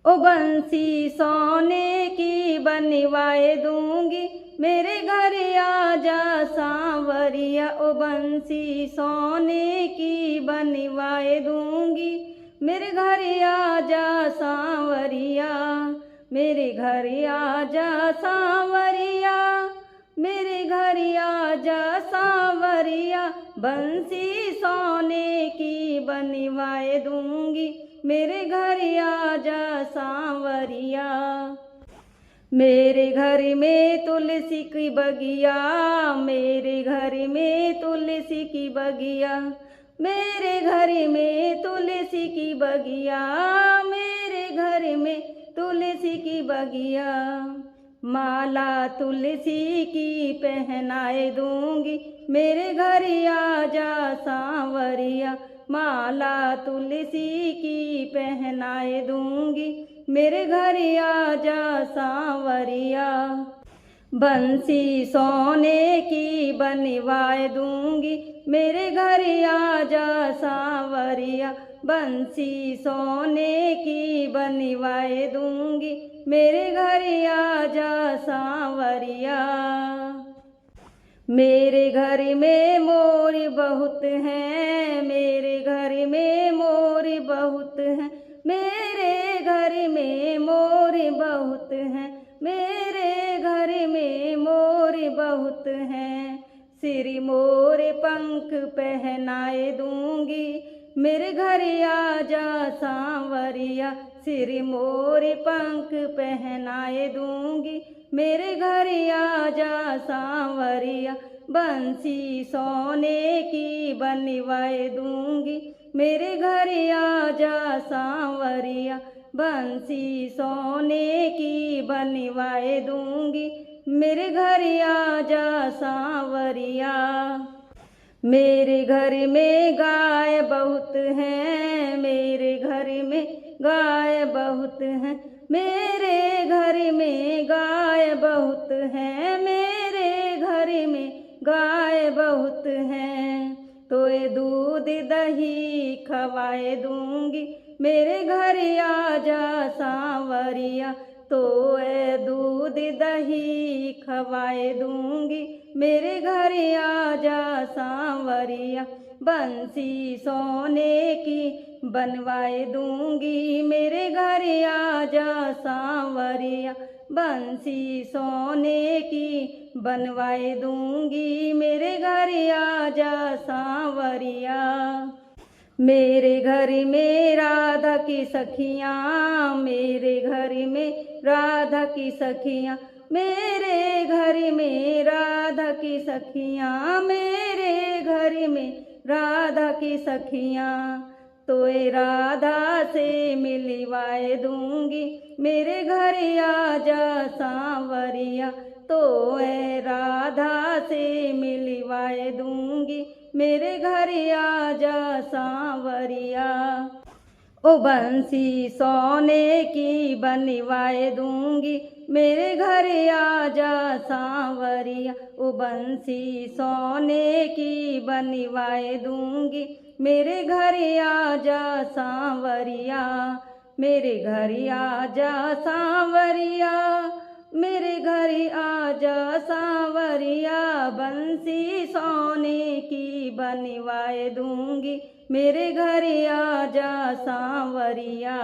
ओ बंसी सोने की बनवाए दूंगी, मेरे घर आजा सांवरिया। ओ बंसी सोने की बनवाए दूंगी, मेरे घर आजा सांवरिया। मेरे घर आजा सांवरिया, मेरे घर आजा सांवरिया। बंसी सोने की बनवाए दूंगी, मेरे घर आजा सांवरिया। मेरे घर में तुलसी की बगिया, मेरे घर में तुलसी की बगिया। मेरे घर में तुलसी की बगिया, मेरे घर में तुलसी की बगिया। माला तुलसी की पहनाए दूंगी, मेरे घर आजा सांवरिया। माला तुलसी की पहनाए दूंगी, मेरे घर आजा सांवरिया। बंसी सोने की बनवाए दूंगी, मेरे घर आजा सांवरिया। बंसी सोने की बनवाए दूंगी, मेरे घर आजा सांवरिया। मेरे घर में मोर बहुत हैं, मेरे घर में मोर बहुत हैं। मेरे घर में मोर बहुत हैं, मेरे घर में मोर बहुत हैं। सिर मोर पंख पहनाए दूंगी, मेरे घर आजा सांवरिया। सिर मोर पंख पहनाए दूंगी, मेरे घर आजा सांवरिया। बंसी सोने की बनवाए दूंगी, मेरे घर आजा सांवरिया। बंसी सोने की बनवाए दूंगी, मेरे घर आजा सांवरिया। मेरे घर में गाय बहुत हैं, मेरे घर में गाय बहुत हैं। मेरे घर में गाय बहुत हैं, मेरे घर में गाय बहुत हैं। तो ये दूध दही खवाए दूंगी, मेरे घर आजा सांवरिया। तो ये दूध दही खवाए दूंगी, मेरे घर आजा सांवरिया। बंसी सोने की बनवाए दूंगी, मेरे घर आजा सांवरिया। बंसी सोने की बनवाए दूंगी, मेरे घर आजा सांवरिया। मेरे घर में राधा की सखियाँ, मेरे घर में राधा की सखियाँ। मेरे घर में राधा की सखियाँ, मेरे घर में राधा की सखियाँ। तो ये राधा से मिलवाए दूंगी, मेरे घर आजा सांवरिया। तो ये राधा से मिलवाए दूंगी, मेरे घर आजा सांवरिया। ओ बंसी सोने की बनवाए दूंगी, मेरे घर आजा सांवरिया। ओ बंसी सोने की बनवाए दूंगी, मेरे घर आजा सांवरिया। मेरे घर आजा सांवरिया, मेरे घर आजा सांवरिया। बंसी सोने की बनवाए दूंगी, मेरे घर आजा सांवरिया।